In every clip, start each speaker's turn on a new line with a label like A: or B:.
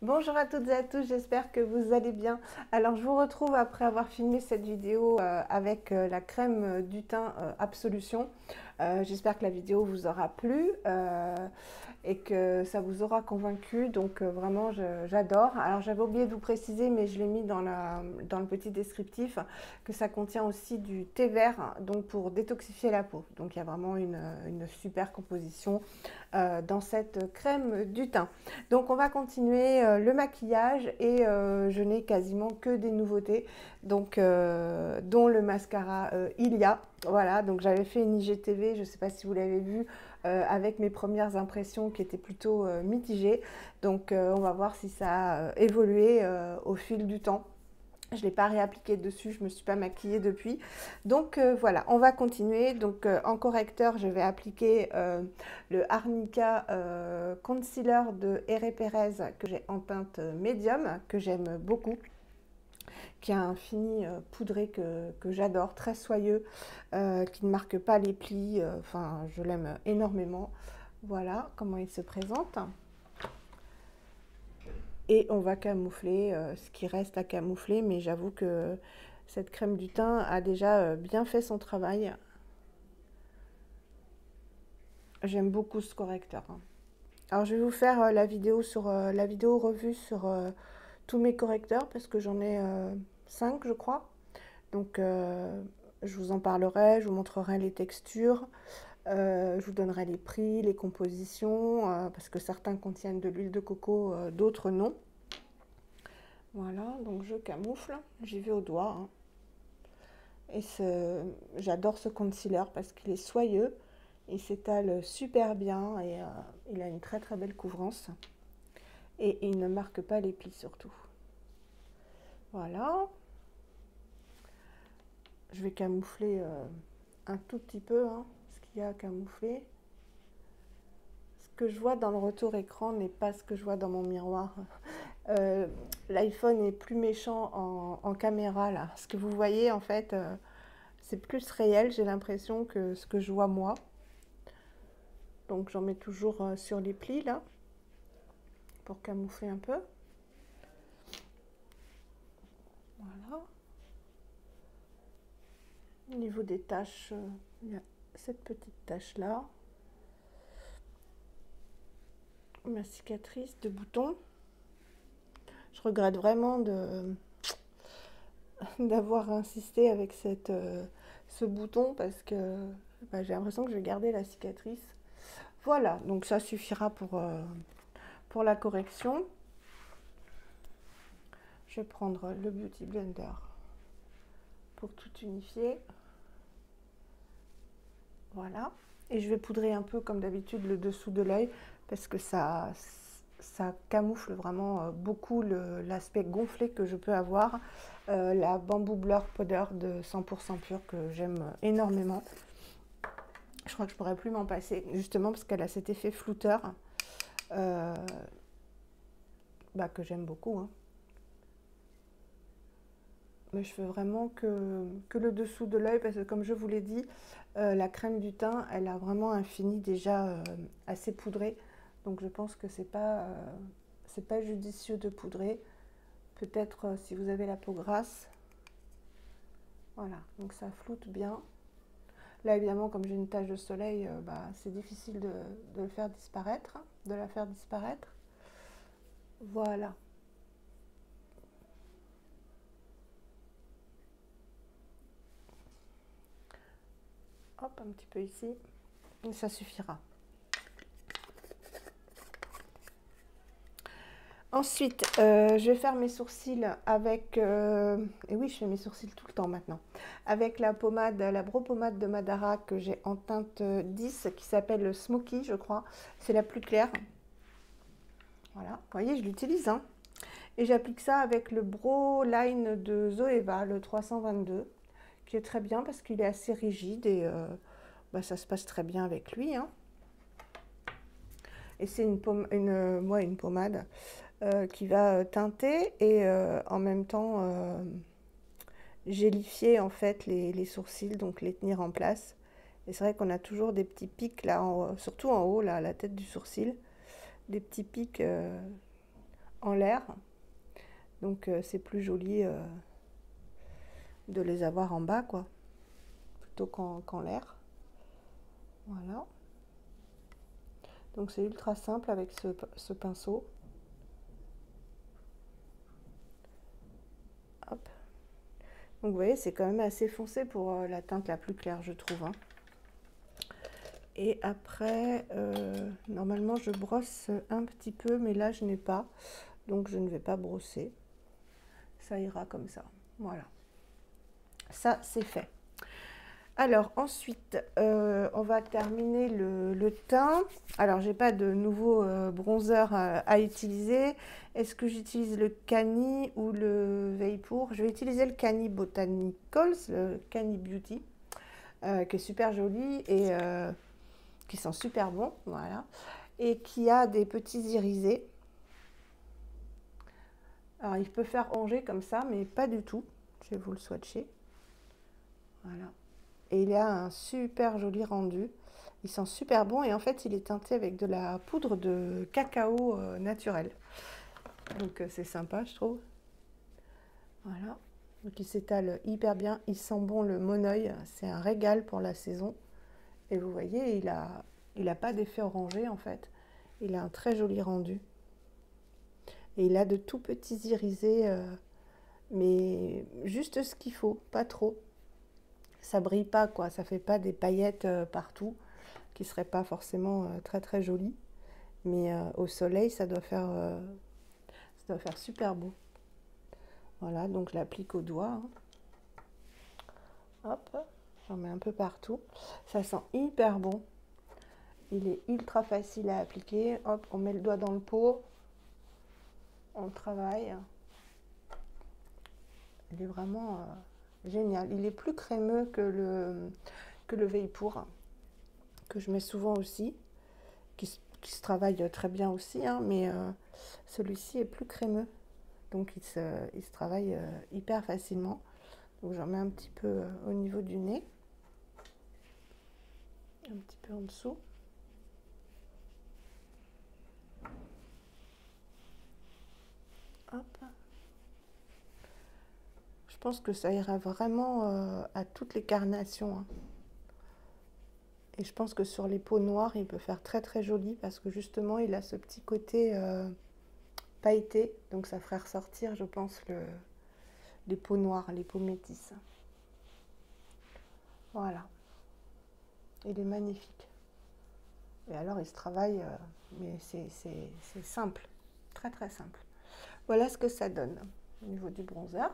A: Bonjour à toutes et à tous, j'espère que vous allez bien. Alors je vous retrouve après avoir filmé cette vidéo avec la crème du teint Absolution. J'espère que la vidéo vous aura plu et que ça vous aura convaincu. Donc vraiment j'adore. Alors j'avais oublié de vous préciser, mais je l'ai mis dans le petit descriptif, que ça contient aussi du thé vert, donc pour détoxifier la peau. Donc il y a vraiment une super composition dans cette crème du teint. Donc on va continuer le maquillage et je n'ai quasiment que des nouveautés, donc dont le mascara Ilia. Voilà, donc j'avais fait une IGTV, je ne sais pas si vous l'avez vu, avec mes premières impressions qui étaient plutôt mitigées. Donc on va voir si ça a évolué au fil du temps. Je ne l'ai pas réappliqué dessus, je ne me suis pas maquillée depuis. Donc voilà, on va continuer. Donc en correcteur, je vais appliquer le Arnica Concealer de Herré Perez que j'ai en teinte médium, que j'aime beaucoup, qui a un fini poudré que j'adore, très soyeux, qui ne marque pas les plis. Enfin, je l'aime énormément. Voilà comment il se présente. Et on va camoufler ce qui reste à camoufler, mais j'avoue que cette crème du teint a déjà bien fait son travail. J'aime beaucoup ce correcteur. Alors je vais vous faire la vidéo revue sur tous mes correcteurs, parce que j'en ai 5 je crois. Donc je vous en parlerai, je vous montrerai les textures, je vous donnerai les prix, les compositions, parce que certains contiennent de l'huile de coco, d'autres non. Voilà, donc je camoufle, j'y vais au doigt. Hein. Et j'adore ce concealer parce qu'il est soyeux, il s'étale super bien et il a une très très belle couvrance. Et il ne marque pas les plis surtout. Voilà. Je vais camoufler un tout petit peu ce qu'il y a à camoufler. Ce que je vois dans le retour écran n'est pas ce que je vois dans mon miroir. L'iPhone est plus méchant en caméra là. Ce que vous voyez en fait, c'est plus réel, j'ai l'impression, que ce que je vois moi. Donc j'en mets toujours sur les plis là, pour camoufler un peu. Voilà. Au niveau des taches, il y a cette petite tache là. Ma cicatrice de bouton. Je regrette vraiment d'avoir insisté avec ce bouton parce que j'ai l'impression que je vais garder la cicatrice. Voilà, donc ça suffira pour la correction. Je vais prendre le Beauty Blender pour tout unifier. Voilà. Et je vais poudrer un peu comme d'habitude le dessous de l'œil parce que ça camoufle vraiment beaucoup l'aspect gonflé que je peux avoir. La Bamboo Blur Powder de 100% pur que j'aime énormément. Je crois que je pourrais plus m'en passer, justement parce qu'elle a cet effet flouteur que j'aime beaucoup. Hein. Mais je fais vraiment que le dessous de l'œil parce que comme je vous l'ai dit, la crème du teint, elle a vraiment un fini déjà assez poudré. Donc je pense que c'est pas judicieux de poudrer. Peut-être si vous avez la peau grasse. Voilà, donc ça floute bien. Là évidemment comme j'ai une tache de soleil, c'est difficile de le faire disparaître, de la faire disparaître. Voilà. Hop, un petit peu ici. Et ça suffira. Ensuite, je vais faire mes sourcils avec... et oui, je fais mes sourcils tout le temps maintenant. Avec la pommade, la Brow Pommade de Madara que j'ai en teinte 10, qui s'appelle Smoky, je crois. C'est la plus claire. Voilà, vous voyez, je l'utilise. Hein. Et j'applique ça avec le Brow Line de Zoeva, le 322, qui est très bien parce qu'il est assez rigide et ça se passe très bien avec lui. Hein. Et c'est une pommade qui va teinter et en même temps gélifier en fait les sourcils, donc les tenir en place. Et c'est vrai qu'on a toujours des petits pics là, surtout en haut, là, à la tête du sourcil, des petits pics en l'air. Donc c'est plus joli de les avoir en bas, quoi, plutôt qu'en l'air. Voilà. Donc c'est ultra simple avec ce pinceau. Hop. Donc vous voyez, c'est quand même assez foncé pour la teinte la plus claire, je trouve, hein. Et après, normalement je brosse un petit peu, mais là je n'ai pas, donc je ne vais pas brosser. Ça ira comme ça. Voilà. Ça, c'est fait. Alors ensuite, on va terminer le teint. Alors, j'ai pas de nouveau bronzer à utiliser. Est-ce que j'utilise le Cani ou le Vapor? Je vais utiliser le Cani Botanicals, le Cani Beauty, qui est super joli et qui sent super bon, voilà, et qui a des petits irisés. Alors, il peut faire ranger comme ça, mais pas du tout. Je vais vous le swatcher. Voilà. Et il a un super joli rendu. Il sent super bon et en fait, il est teinté avec de la poudre de cacao naturel. Donc, c'est sympa, je trouve. Voilà. Donc, il s'étale hyper bien. Il sent bon le Moneuil. C'est un régal pour la saison. Et vous voyez, il a pas d'effet orangé en fait. Il a un très joli rendu. Et il a de tout petits irisés, mais juste ce qu'il faut, pas trop. Ça brille pas, quoi, ça fait pas des paillettes partout, qui seraient pas forcément très très jolies. Mais au soleil, ça doit faire super beau. Voilà, donc je l'applique au doigt, hein. Hop, j'en mets un peu partout. Ça sent hyper bon. Il est ultra facile à appliquer. Hop, on met le doigt dans le pot. On travaille. Il est vraiment génial. Il est plus crémeux que le Vapor, que je mets souvent aussi, qui se travaille très bien aussi, hein, mais celui-ci est plus crémeux. Donc il se travaille hyper facilement. Donc j'en mets un petit peu au niveau du nez. Un petit peu en dessous. Hop. Je pense que ça ira vraiment à toutes les carnations, hein. Et je pense que sur les peaux noires, il peut faire très très joli parce que justement, il a ce petit côté pailleté. Donc ça ferait ressortir, je pense, les peaux noires, les peaux métisses. Voilà. Il est magnifique. Et alors, il se travaille, mais c'est simple. Très très simple. Voilà ce que ça donne au niveau du bronzer.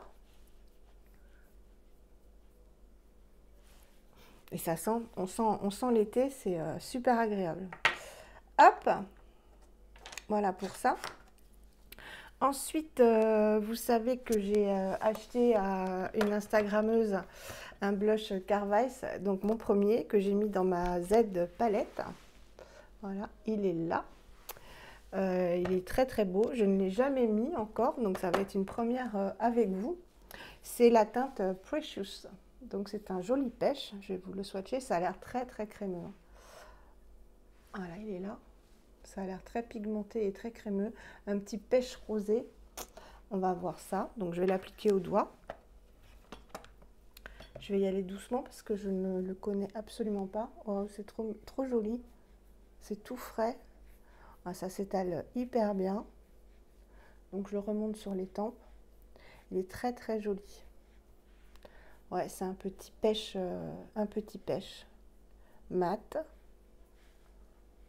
A: Et ça sent, on sent l'été, c'est super agréable. Hop, voilà pour ça. Ensuite, vous savez que j'ai acheté à une Instagrammeuse un blush Carvice, donc mon premier, que j'ai mis dans ma Z palette. Voilà, il est là. Il est très très beau. Je ne l'ai jamais mis encore, donc ça va être une première avec vous. C'est la teinte Precious. Donc c'est un joli pêche. Je vais vous le swatcher. Ça a l'air très très crémeux. Voilà, il est là. Ça a l'air très pigmenté et très crémeux. Un petit pêche rosé. On va voir ça. Donc je vais l'appliquer au doigt. Je vais y aller doucement parce que je ne le connais absolument pas. Oh, c'est trop joli. C'est tout frais. Ah, ça s'étale hyper bien. Donc je le remonte sur les tempes. Il est très très joli. Ouais, c'est un petit pêche mat.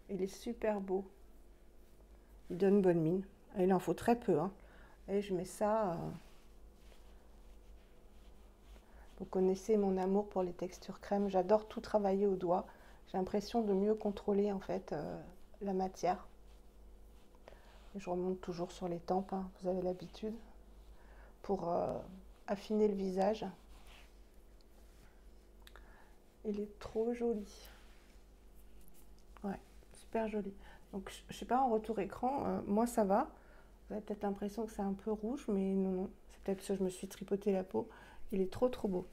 A: Il est super beau. Il donne bonne mine. Il en faut très peu, hein. Et je mets ça. Vous connaissez mon amour pour les textures crème. J'adore tout travailler au doigt. J'ai l'impression de mieux contrôler en fait la matière. Et je remonte toujours sur les tempes, hein, vous avez l'habitude, pour affiner le visage. Il est trop joli. Ouais, super joli. Donc, je sais pas, en retour écran, moi ça va. Vous avez peut-être l'impression que c'est un peu rouge, mais non, non. C'est peut-être parce que je me suis tripoté la peau. Il est trop beau.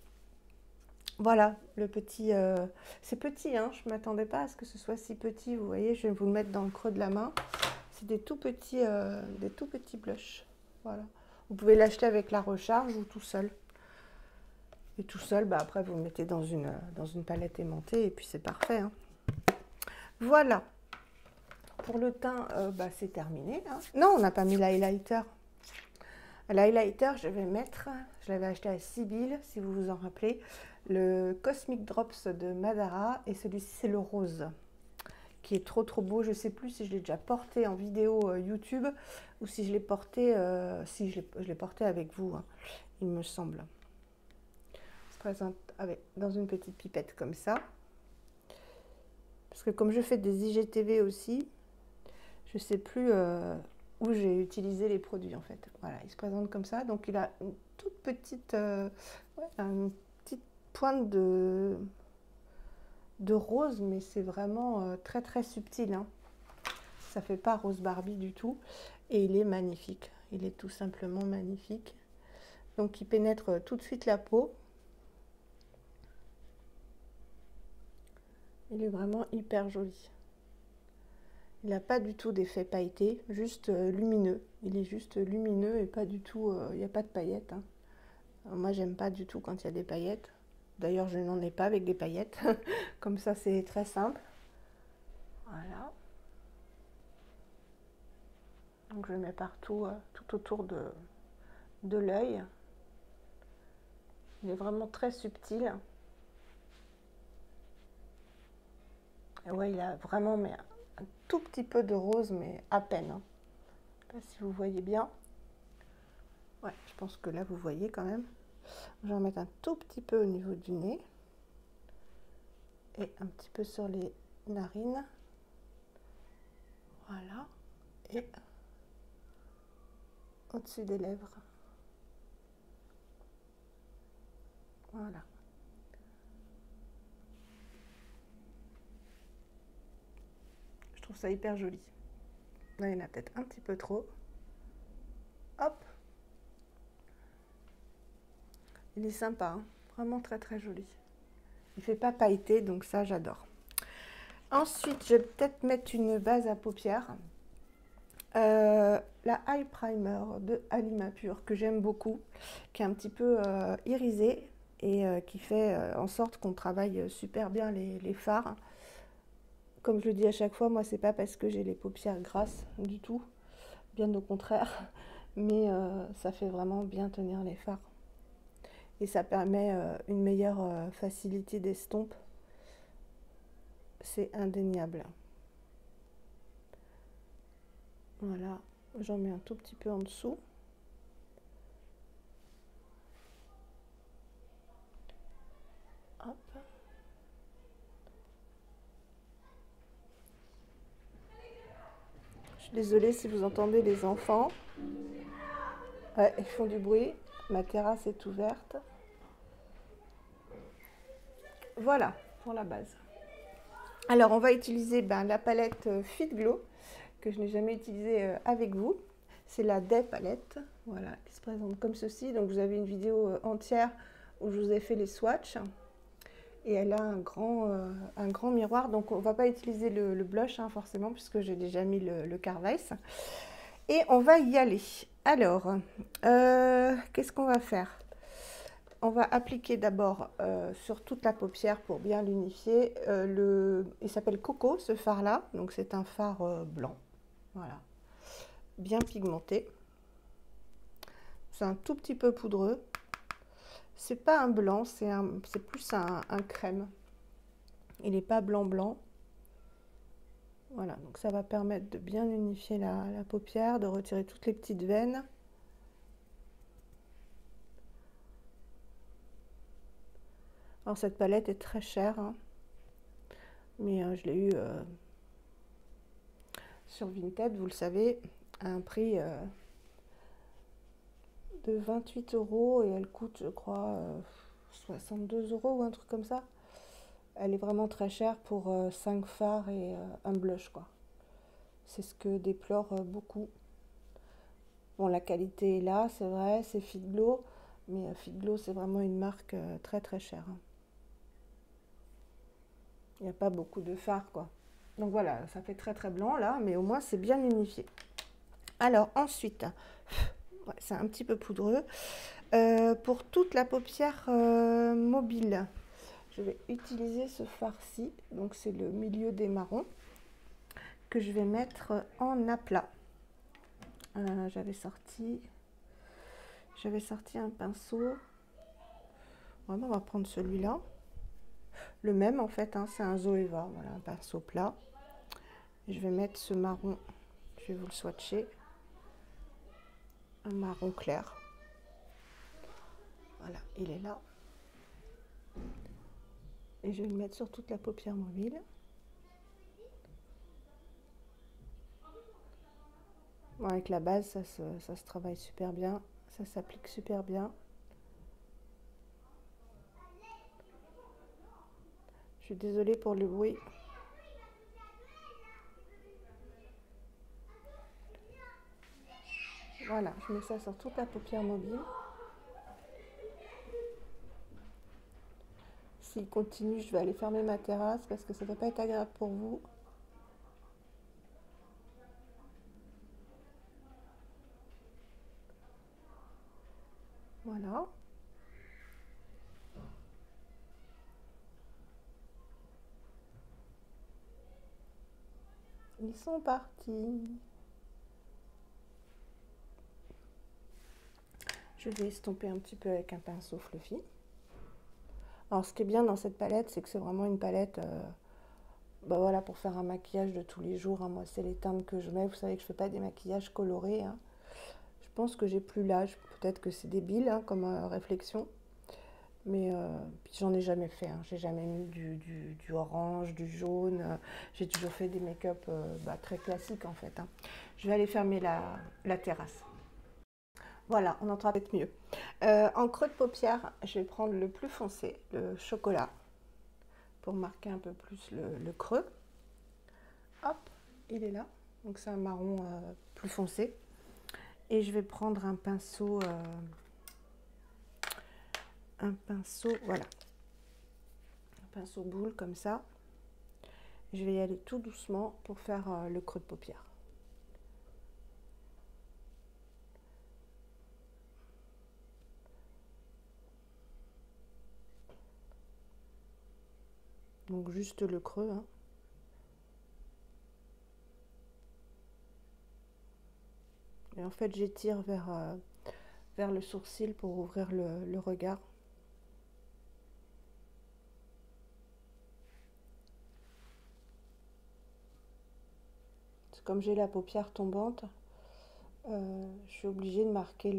A: Voilà, le petit... c'est petit, hein, je ne m'attendais pas à ce que ce soit si petit. Vous voyez, je vais vous le mettre dans le creux de la main. c'est des tout petits blushs. Voilà. Vous pouvez l'acheter avec la recharge ou tout seul. Et tout seul, bah, après vous le mettez dans une palette aimantée et puis c'est parfait. Hein. Voilà. Pour le teint, bah, c'est terminé. Hein. Non, on n'a pas mis l'highlighter. L'highlighter, je vais mettre, je l'avais acheté à Sibylle, si vous vous en rappelez, le Cosmic Drops de Madara. Et celui-ci, c'est le rose, qui est trop trop beau. Je ne sais plus si je l'ai déjà porté en vidéo YouTube ou si je l'ai porté, je l'ai porté avec vous, hein, il me semble. Je présente dans une petite pipette comme ça. Parce que comme je fais des IGTV aussi, je ne sais plus où j'ai utilisé les produits en fait. Voilà, il se présente comme ça. Donc il a une toute petite, une petite pointe de rose, mais c'est vraiment très très subtil. Hein. Ça fait pas rose Barbie du tout. Et il est magnifique. Il est tout simplement magnifique. Donc il pénètre tout de suite la peau. Il est vraiment hyper joli. Il n'a pas du tout d'effet pailleté, juste lumineux. Il est juste lumineux et pas du tout, il n'y a pas de paillettes. Hein. Moi, j'aime pas du tout quand il y a des paillettes. D'ailleurs, je n'en ai pas avec des paillettes. Comme ça, c'est très simple. Voilà. Donc, je le mets partout, tout autour de l'œil. Il est vraiment très subtil. Et ouais, il a vraiment mais un tout petit peu de rose, mais à peine. Hein. Je ne sais pas si vous voyez bien. Ouais, je pense que là, vous voyez quand même. Je vais en mettre un tout petit peu au niveau du nez. Et un petit peu sur les narines. Voilà. Et au-dessus des lèvres. Voilà. Je trouve ça hyper joli. Là, il y en a peut-être un petit peu trop. Hop. Il est sympa, hein. Vraiment très très joli. Il fait pas pailleté, donc ça j'adore. Ensuite, je vais peut-être mettre une base à paupières. La Eye Primer de Alima Pure, que j'aime beaucoup, qui est un petit peu irisée et qui fait en sorte qu'on travaille super bien les fards. Comme je le dis à chaque fois, moi c'est pas parce que j'ai les paupières grasses du tout, bien au contraire, mais ça fait vraiment bien tenir les fards. Et ça permet une meilleure facilité d'estompe. C'est indéniable. Voilà, j'en mets un tout petit peu en dessous. Hop. Je suis désolée si vous entendez les enfants. Ouais, ils font du bruit. Ma terrasse est ouverte. Voilà pour la base. Alors, on va utiliser la palette Fit Glow que je n'ai jamais utilisée avec vous. C'est la Day palette, voilà, qui se présente comme ceci. Donc, vous avez une vidéo entière où je vous ai fait les swatchs. Et elle a un grand miroir. Donc, on ne va pas utiliser le blush, hein, forcément, puisque j'ai déjà mis le Carvice. Et on va y aller. Alors, qu'est-ce qu'on va faire? On va appliquer d'abord sur toute la paupière pour bien l'unifier. Il s'appelle Coco, ce fard-là. Donc, c'est un fard blanc. Voilà. Bien pigmenté. C'est un tout petit peu poudreux. C'est pas un blanc, c'est plus un crème. Il n'est pas blanc. Voilà, donc ça va permettre de bien unifier la paupière, de retirer toutes les petites veines. Alors cette palette est très chère, hein, mais je l'ai eu sur Vinted, vous le savez, à un prix de 28 € et elle coûte, je crois, 62 € ou un truc comme ça. Elle est vraiment très chère pour 5 fards et un blush, quoi. C'est ce que déplore beaucoup. Bon, la qualité est là, c'est vrai, c'est Fit Glow, mais Fit Glow, c'est vraiment une marque très très chère. Hein. Il n'y a pas beaucoup de fards, quoi. Donc voilà, ça fait très très blanc là, mais au moins c'est bien unifié. Alors ensuite, ouais, c'est un petit peu poudreux. Pour toute la paupière mobile, je vais utiliser ce fard-ci. Donc c'est le milieu des marrons que je vais mettre en aplat. J'avais sorti un pinceau. Vraiment, on va prendre celui-là. Le même en fait, hein, c'est un Zoeva, voilà, un pinceau plat. Et je vais mettre ce marron, je vais vous le swatcher. Un marron clair. Voilà, il est là. Et je vais le mettre sur toute la paupière mobile. Bon, avec la base, ça se travaille super bien. Ça s'applique super bien. Je suis désolée pour le bruit. Voilà, je mets ça sur toute la paupière mobile. S'il continue, je vais aller fermer ma terrasse parce que ça ne va pas être agréable pour vous. Voilà. Ils sont partis. Je vais estomper un petit peu avec un pinceau fluffy. Alors ce qui est bien dans cette palette, c'est que c'est vraiment une palette bah voilà, pour faire un maquillage de tous les jours. Hein. Moi, c'est les teintes que je mets. Vous savez que je ne fais pas des maquillages colorés. Hein. Je pense que j'ai plus l'âge. Peut-être que c'est débile hein, comme réflexion. Mais j'en ai jamais fait. Hein. J'ai jamais mis du orange, du jaune. J'ai toujours fait des make-up bah, très classiques en fait. Hein. Je vais aller fermer la terrasse. Voilà, on entend peut-être mieux. En creux de paupière, je vais prendre le plus foncé, le chocolat, pour marquer un peu plus le creux. Hop, il est là. Donc c'est un marron plus foncé. Et je vais prendre un pinceau, voilà, un pinceau boule comme ça. Je vais y aller tout doucement pour faire le creux de paupière. Donc juste le creux. Hein. Et en fait, j'étire vers le sourcil pour ouvrir le regard. Comme j'ai la paupière tombante, je suis obligée de marquer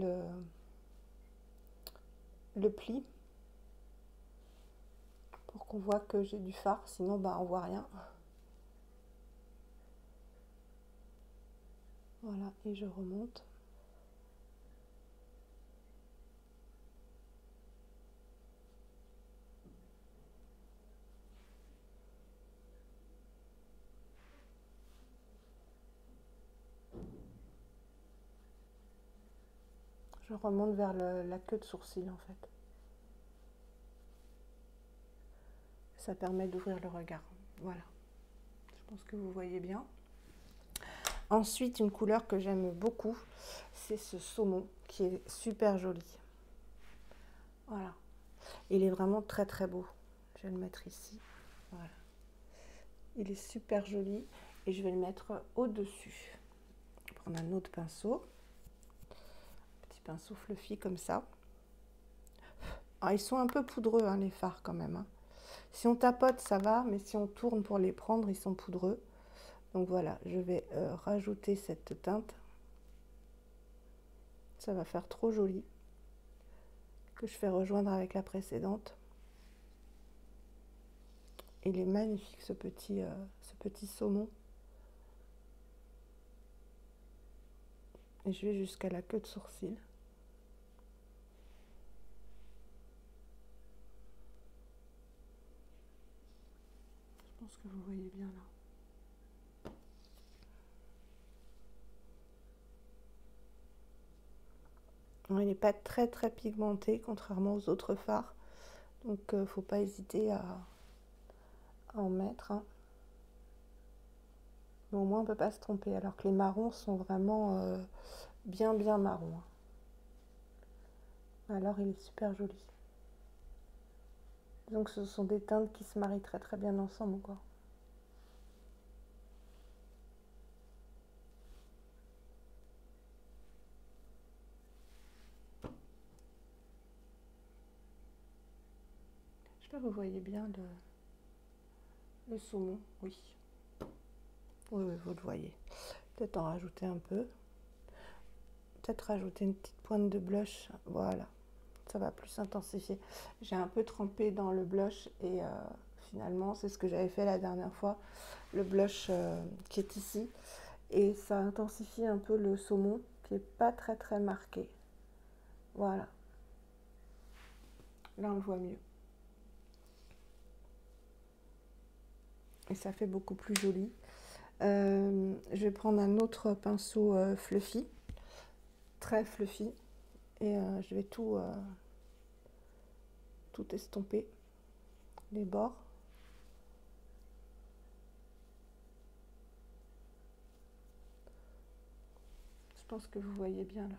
A: le pli pour qu'on voit que j'ai du fard, sinon bah, on voit rien. Voilà, et je remonte. Je remonte vers la queue de sourcil en fait. Ça permet d'ouvrir le regard. Voilà. Je pense que vous voyez bien. Ensuite, une couleur que j'aime beaucoup, c'est ce saumon qui est super joli. Voilà. Il est vraiment très très beau. Je vais le mettre ici. Voilà. Il est super joli et je vais le mettre au-dessus. Je vais prendre un autre pinceau. Petit pinceau fluffy comme ça. Alors, ils sont un peu poudreux hein, les fards quand même. Hein. Si on tapote, ça va, mais si on tourne pour les prendre, ils sont poudreux. Donc voilà, je vais rajouter cette teinte. Ça va faire trop joli. Que je fais rejoindre avec la précédente. Il est magnifique ce petit saumon. Et je vais jusqu'à la queue de sourcil. Je pense que vous voyez bien là. Il n'est pas très très pigmenté contrairement aux autres fards. Donc faut pas hésiter à en mettre. Hein. Mais au moins, on ne peut pas se tromper. Alors que les marrons sont vraiment bien marrons. Alors, il est super joli. Donc, ce sont des teintes qui se marient très bien ensemble, quoi. J'espère que vous voyez bien le saumon. Oui. Oui, vous le voyez. Peut-être en rajouter un peu. Peut-être rajouter une petite pointe de blush. Voilà. Ça va plus intensifier. J'ai un peu trempé dans le blush et finalement, c'est ce que j'avais fait la dernière fois. Le blush qui est ici. Et ça intensifie un peu le saumon qui n'est pas très marqué. Voilà. Là, on le voit mieux. Et ça fait beaucoup plus joli. Je vais prendre un autre pinceau fluffy, très fluffy, et je vais tout estomper, les bords. Je pense que vous voyez bien là.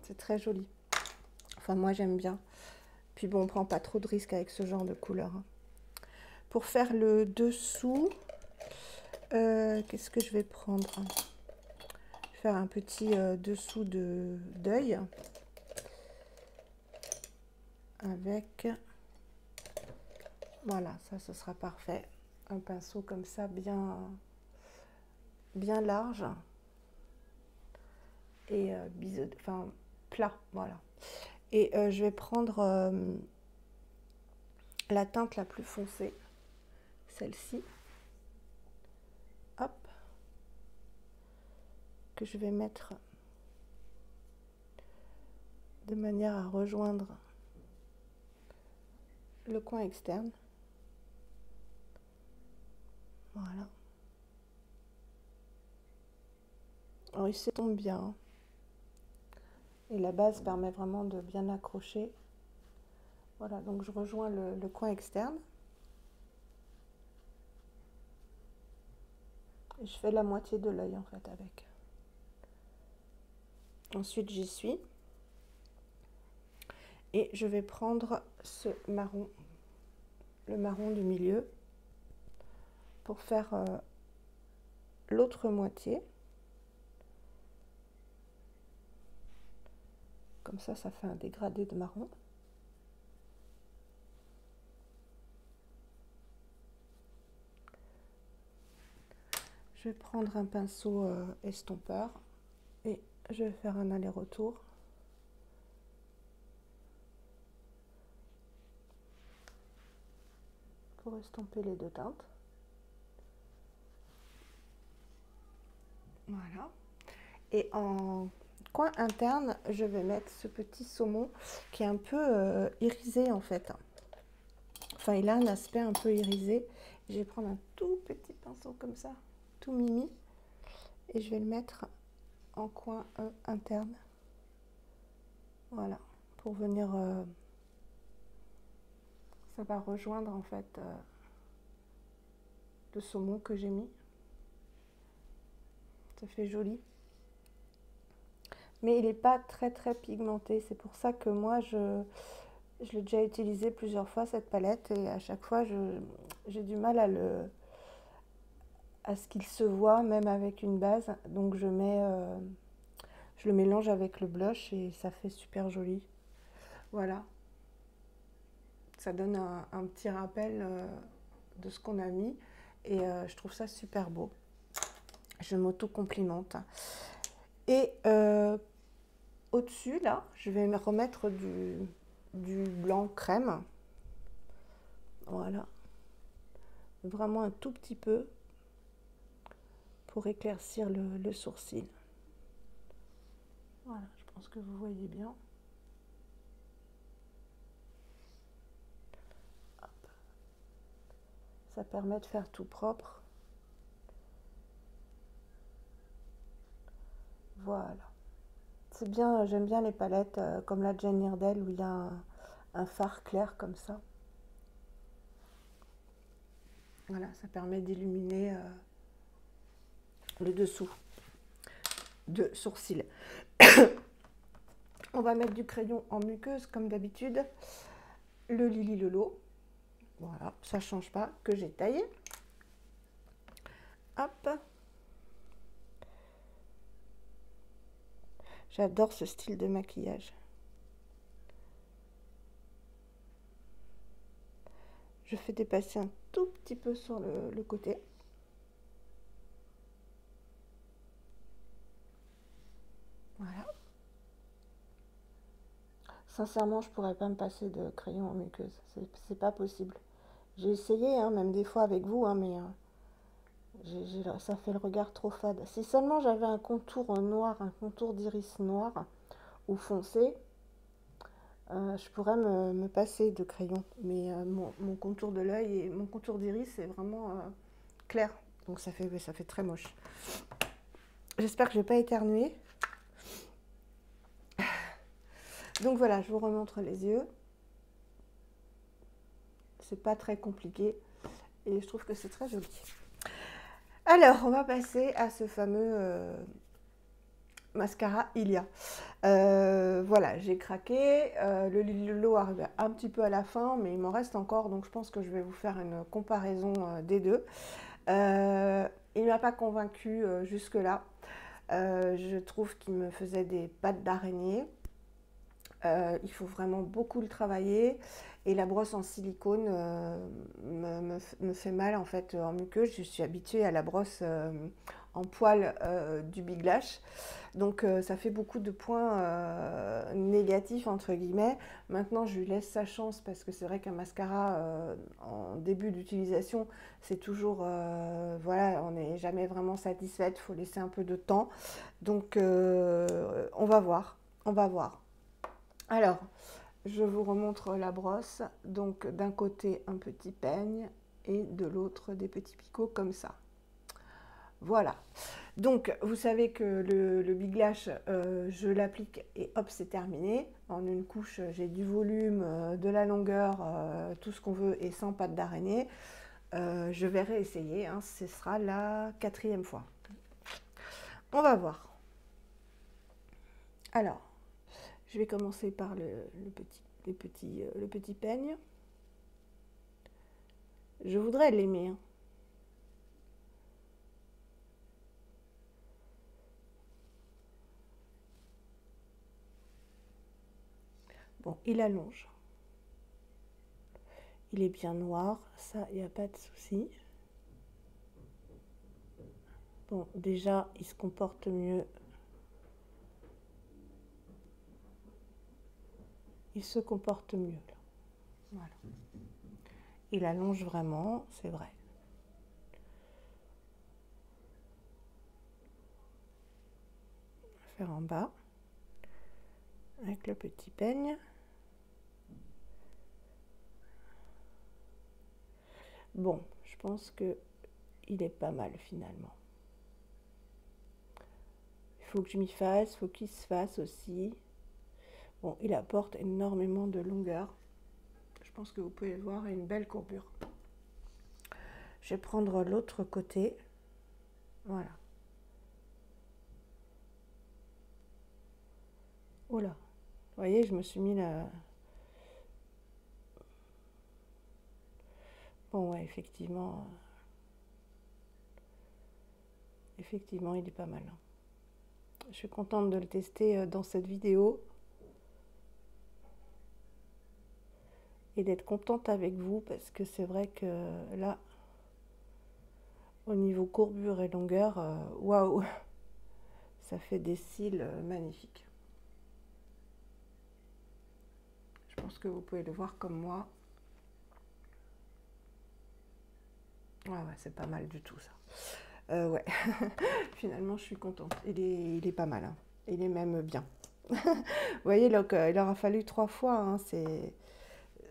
A: C'est très joli. Enfin, moi j'aime bien. Puis bon, on prend pas trop de risques avec ce genre de couleur. Pour faire le dessous, qu'est-ce que je vais prendre? Je vais faire un petit dessous d'œil avec, voilà, ça ce sera parfait. Un pinceau comme ça, bien large et enfin plat, voilà. Et je vais prendre la teinte la plus foncée, celle-ci, hop, que je vais mettre de manière à rejoindre le coin externe. Voilà. Alors il s'étombe bien, hein. Et la base permet vraiment de bien accrocher. Voilà, donc je rejoins le coin externe. Et je fais la moitié de l'œil en fait avec. Ensuite j'y suis. Et je vais prendre ce marron, le marron du milieu, pour faire l'autre moitié. Comme ça fait un dégradé de marron. Je vais prendre un pinceau estompeur et je vais faire un aller-retour. Pour estomper les deux teintes. Voilà. Et en coin interne, je vais mettre ce petit saumon qui est un peu irisé en fait. Enfin, il a un aspect un peu irisé. Je vais prendre un tout petit pinceau comme ça, tout mimi, et je vais le mettre en coin interne. Voilà, pour venir... ça va rejoindre en fait le saumon que j'ai mis. Ça fait joli. Mais il n'est pas très pigmenté. C'est pour ça que moi, je l'ai déjà utilisé plusieurs fois cette palette. Et à chaque fois, j'ai du mal à ce qu'il se voit, même avec une base. Donc je le mélange avec le blush et ça fait super joli. Voilà. Ça donne un petit rappel de ce qu'on a mis. Et je trouve ça super beau. Je m'auto-complimente. Et au-dessus, là, je vais me remettre du blanc crème. Voilà. Vraiment un tout petit peu pour éclaircir le sourcil. Voilà, je pense que vous voyez bien. Hop. Ça permet de faire tout propre. Voilà. C'est bien, j'aime bien les palettes comme la Jane Iredale où il y a un fard clair comme ça. Voilà, ça permet d'illuminer le dessous de sourcil. On va mettre du crayon en muqueuse comme d'habitude. Le Lily Lolo. Voilà, ça ne change pas, que j'ai taillé. Hop. J'adore ce style de maquillage. Je fais dépasser un tout petit peu sur le côté. Voilà. Sincèrement, je pourrais pas me passer de crayon en muqueuse. C'est pas possible. J'ai essayé, hein, même des fois avec vous, hein, mais ça fait le regard trop fade. Si seulement j'avais un contour noir, un contour d'iris noir ou foncé, je pourrais me passer de crayon. Mais mon contour de l'œil et mon contour d'iris est vraiment clair. Donc ça fait très moche. J'espère que je vais pas éternuer. Donc voilà, je vous remontre les yeux. C'est pas très compliqué et je trouve que c'est très joli. Alors, on va passer à ce fameux mascara Ilia. Voilà, j'ai craqué. Le Lily Lolo arrive un petit peu à la fin, mais il m'en reste encore, donc je pense que je vais vous faire une comparaison des deux. Il ne m'a pas convaincue jusque-là. Je trouve qu'il me faisait des pattes d'araignée. Il faut vraiment beaucoup le travailler et la brosse en silicone me fait mal en fait en muqueuse. Je suis habituée à la brosse en poil du Big Lash, donc ça fait beaucoup de points négatifs entre guillemets. Maintenant je lui laisse sa chance parce que c'est vrai qu'un mascara en début d'utilisation c'est toujours voilà, on n'est jamais vraiment satisfaite, il faut laisser un peu de temps, donc on va voir, on va voir. Alors, je vous remontre la brosse. Donc, d'un côté, un petit peigne et de l'autre, des petits picots comme ça. Voilà. Donc, vous savez que le Big Lash, je l'applique et hop, c'est terminé. En une couche, j'ai du volume, de la longueur, tout ce qu'on veut et sans pattes d'araignée. Je vais réessayer, hein, ce sera la 4e fois. On va voir. Alors, je vais commencer par le petit peigne. Je voudrais l'aimer. Hein. Bon, il allonge. Il est bien noir, ça, il n'y a pas de souci. Bon, déjà, il se comporte mieux. Il se comporte mieux, là. Voilà. Il allonge vraiment, c'est vrai. On va faire en bas, avec le petit peigne. Bon, je pense que il est pas mal, finalement. Il faut que je m'y fasse, il faut qu'il se fasse aussi. Bon, il apporte énormément de longueur. Je pense que vous pouvez le voir, une belle courbure. Je vais prendre l'autre côté. Voilà. Oh là, vous voyez, je me suis mis là. Bon, ouais, effectivement. Effectivement, il est pas mal. Je suis contente de le tester dans cette vidéo. Et d'être contente avec vous parce que c'est vrai que là, au niveau courbure et longueur, waouh, ça fait des cils magnifiques. Je pense que vous pouvez le voir comme moi. Ouais, c'est pas mal du tout ça. Ouais, finalement je suis contente. Il est pas mal, hein. Il est même bien. Vous voyez, donc, il aura fallu 3 fois, hein.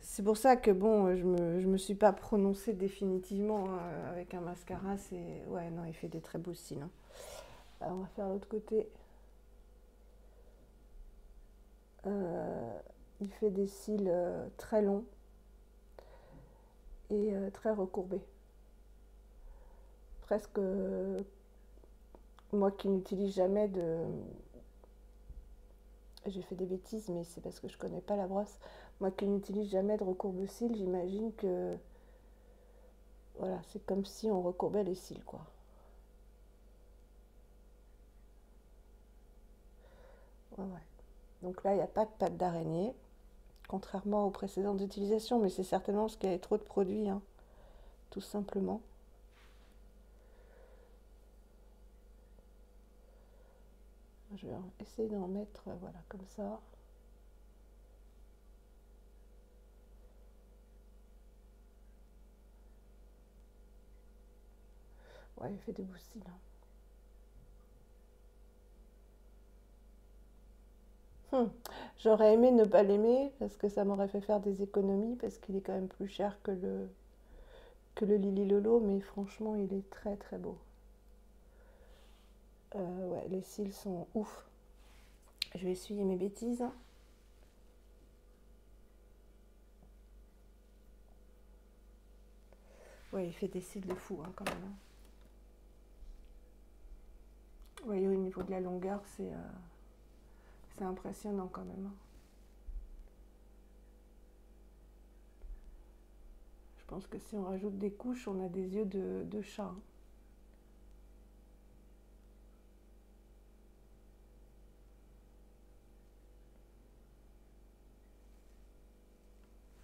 A: C'est pour ça que bon, je me suis pas prononcée définitivement hein, avec un mascara. Ouais, non, il fait des très beaux cils. Hein. Alors, on va faire l'autre côté. Il fait des cils très longs et très recourbés. presque... moi qui n'utilise jamais de... J'ai fait des bêtises, mais c'est parce que je connais pas la brosse. Moi qui n'utilise jamais de recourbe-cils, j'imagine que... Voilà, c'est comme si on recourbait les cils, quoi. Ouais, ouais. Donc là, il n'y a pas de pattes d'araignée, contrairement aux précédentes utilisations, mais c'est certainement parce qu'il y avait trop de produits, hein, tout simplement. Je vais essayer d'en mettre, voilà, comme ça. Ouais, il fait des beaux cils, hein. J'aurais aimé ne pas l'aimer, parce que ça m'aurait fait faire des économies, parce qu'il est quand même plus cher que le Lily Lolo, mais franchement, il est très très beau. Ouais, les cils sont ouf. Je vais essuyer mes bêtises. Ouais, il fait des cils de fou, hein, quand même. Vous voyez, au niveau de la longueur, c'est impressionnant quand même, hein. Je pense que si on rajoute des couches, on a des yeux de chat, hein.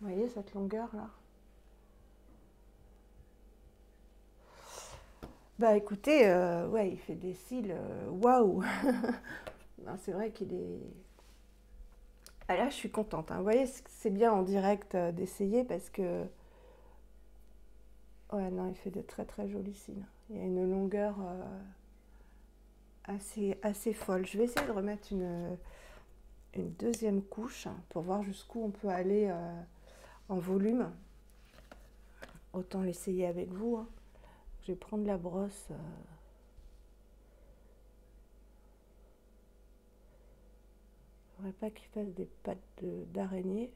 A: Vous voyez cette longueur là? Bah écoutez, ouais, il fait des cils, waouh. C'est vrai qu'il est... Ah là, je suis contente, hein. Vous voyez, c'est bien en direct d'essayer parce que... Ouais, non, il fait de très très jolis cils. Il y a une longueur assez folle. Je vais essayer de remettre une deuxième couche pour voir jusqu'où on peut aller en volume. Autant l'essayer avec vous, hein. Je vais prendre la brosse. Il ne faudrait pas qu'il fasse des pattes d'araignée.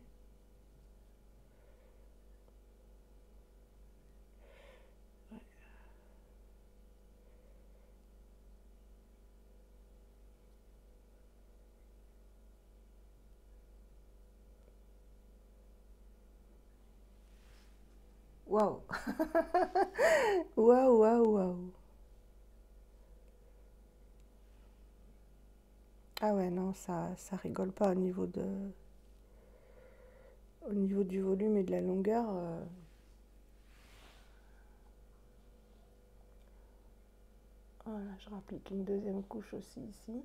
A: Waouh. Waouh, waouh, waouh. Ah ouais, non, ça rigole pas au niveau du volume et de la longueur. Voilà, je rapplique une deuxième couche aussi ici.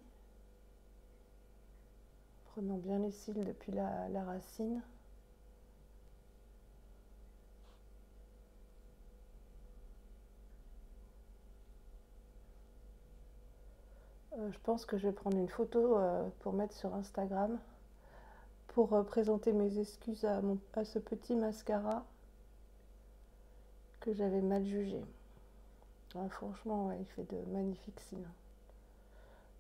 A: Prenons bien les cils depuis la racine. Je pense que je vais prendre une photo pour mettre sur Instagram pour présenter mes excuses à ce petit mascara que j'avais mal jugé. Ouais, franchement, ouais, il fait de magnifiques cils.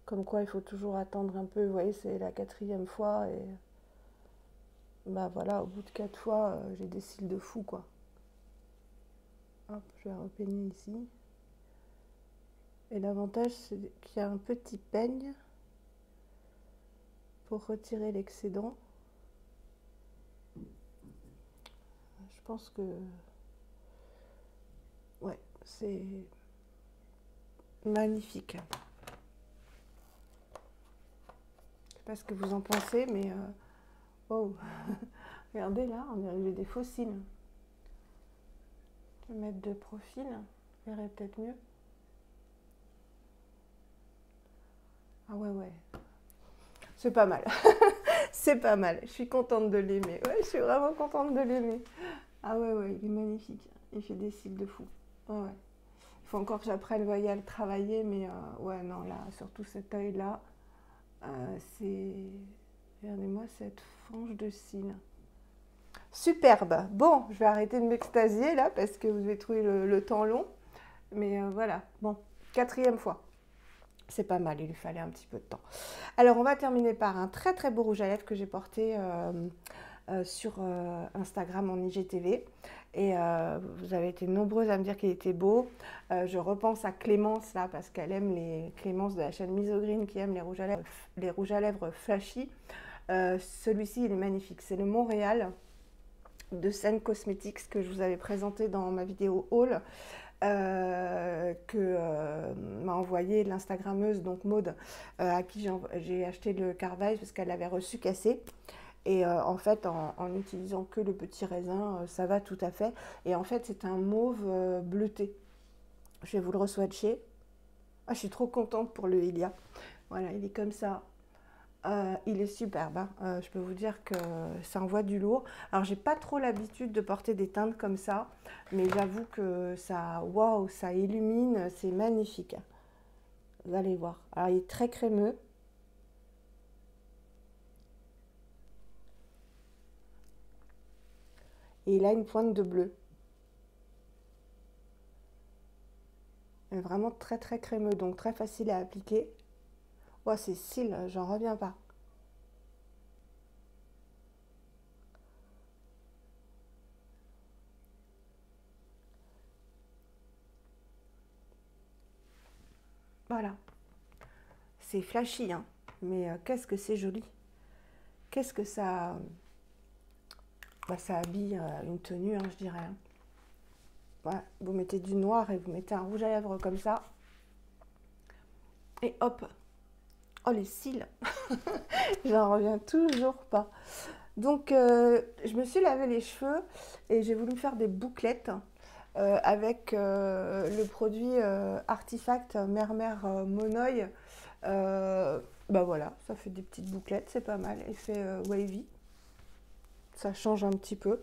A: Comme quoi, il faut toujours attendre un peu. Vous voyez, c'est la 4e fois et bah voilà, au bout de 4 fois, j'ai des cils de fou, quoi. Hop, je vais repeigner ici. Et l'avantage, c'est qu'il y a un petit peigne pour retirer l'excédent. Je pense que... Ouais, c'est magnifique. Je sais pas ce que vous en pensez, mais... Oh. Regardez là, on dirait que j'ai des faux cils. Je vais mettre de profil, ça verrait peut-être mieux. Ah ouais, ouais. C'est pas mal. C'est pas mal. Je suis contente de l'aimer. Ouais, je suis vraiment contente de l'aimer. Ah ouais, ouais, il est magnifique. Il fait des cils de fou. Ouais, ouais. Il faut encore que j'apprenne, voyez, à le travailler, mais ouais, non, là, surtout cet œil-là, c'est... Regardez-moi cette frange de cils. Superbe. Bon, je vais arrêter de m'extasier là, parce que vous avez trouvé le temps long. Mais voilà, bon, 4e fois. C'est pas mal, il lui fallait un petit peu de temps. Alors, on va terminer par un très très beau rouge à lèvres que j'ai porté sur Instagram en IGTV. Et vous avez été nombreuses à me dire qu'il était beau. Je repense à Clémence là parce qu'elle aime Clémence de la chaîne Misogreen qui aime les rouges à lèvres flashy. Celui-ci il est magnifique. C'est le Montréal de Scène Cosmetics que je vous avais présenté dans ma vidéo haul. Que m'a envoyé l'Instagrammeuse, donc Maude, à qui j'ai acheté le Carvage parce qu'elle l'avait reçu cassé. Et en fait, en utilisant que le petit raisin, ça va tout à fait. Et en fait, c'est un mauve bleuté. Je vais vous le re-swatcher. Ah, je suis trop contente pour le Ilia. Voilà, il est comme ça. Il est superbe, hein. Je peux vous dire que ça envoie du lourd. Alors j'ai pas trop l'habitude de porter des teintes comme ça, mais j'avoue que ça, waouh, ça illumine, c'est magnifique. Vous allez voir. Alors il est très crémeux. Et il a une pointe de bleu. Il est vraiment très très crémeux, donc très facile à appliquer. Oh, ces cils, j'en reviens pas. Voilà. C'est flashy, hein. Mais qu'est-ce que c'est joli. Qu'est-ce que ça... Bah, ça habille une tenue, hein, je dirais. Hein. Ouais, vous mettez du noir et vous mettez un rouge à lèvres comme ça. Et hop. Oh, les cils. J'en reviens toujours pas. Donc, je me suis lavé les cheveux et j'ai voulu me faire des bouclettes avec le produit Artifact Mermer Monoï. Bah voilà, ça fait des petites bouclettes, c'est pas mal. Effet wavy. Ça change un petit peu.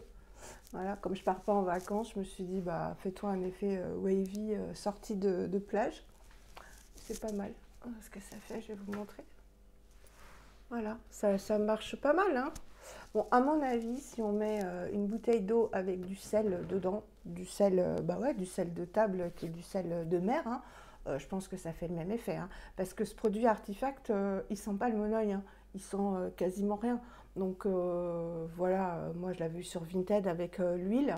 A: Voilà, comme je pars pas en vacances, je me suis dit, bah fais-toi un effet wavy sortie de plage. C'est pas mal. Ce que ça fait, je vais vous montrer. Voilà, ça marche pas mal, hein. Bon, à mon avis, si on met une bouteille d'eau avec du sel dedans, du sel, bah ouais, du sel de table qui est du sel de mer, hein, je pense que ça fait le même effet, hein, parce que ce produit Artifact, il sent pas le monoï, hein, il sent quasiment rien. Donc voilà, moi je l'avais vu sur Vinted avec l'huile.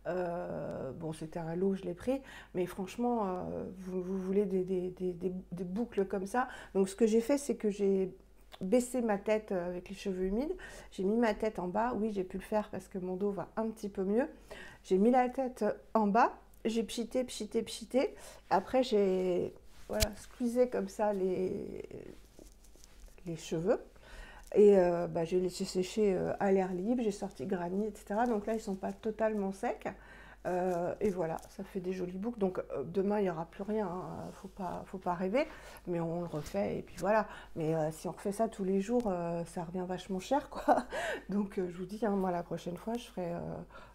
A: Bon, c'était un lot, je l'ai pris, mais franchement, vous voulez des boucles comme ça. Donc ce que j'ai fait, c'est que j'ai baissé ma tête avec les cheveux humides. J'ai mis ma tête en bas. Oui, j'ai pu le faire parce que mon dos va un petit peu mieux. J'ai mis la tête en bas. J'ai pchité, pchité, pchité. Après, j'ai voilà, squeezé comme ça les cheveux. Et bah, j'ai laissé sécher à l'air libre. J'ai sorti granit, etc. Donc là, ils ne sont pas totalement secs. Et voilà, ça fait des jolies boucles. Donc demain, il n'y aura plus rien, hein. Faut pas rêver, mais on le refait et puis voilà. Mais si on refait ça tous les jours, ça revient vachement cher, quoi. Donc je vous dis, hein, moi la prochaine fois, je ferai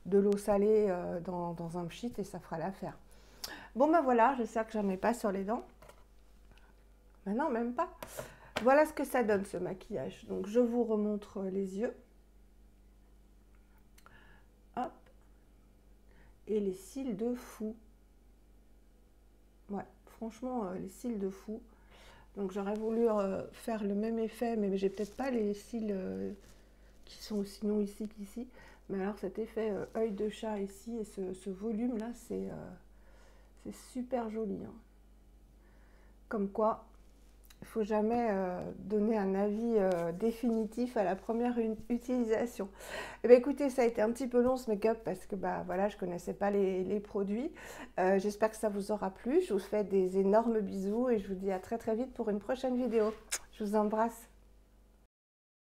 A: de l'eau salée dans un pchit et ça fera l'affaire. Bon ben voilà, j'espère que j'en ai pas sur les dents. Mais non, même pas. Voilà ce que ça donne ce maquillage. Donc je vous remontre les yeux. Hop. Et les cils de fou. Ouais, franchement, les cils de fou. Donc j'aurais voulu faire le même effet, mais j'ai peut-être pas les cils qui sont aussi longs ici qu'ici. Mais alors cet effet œil de chat ici et ce volume là, c'est super joli, hein. Comme quoi, il ne faut jamais donner un avis définitif à la première utilisation. Eh bien, écoutez, ça a été un petit peu long ce make-up parce que bah, voilà, je ne connaissais pas les produits. J'espère que ça vous aura plu. Je vous fais des énormes bisous et je vous dis à très très vite pour une prochaine vidéo. Je vous embrasse.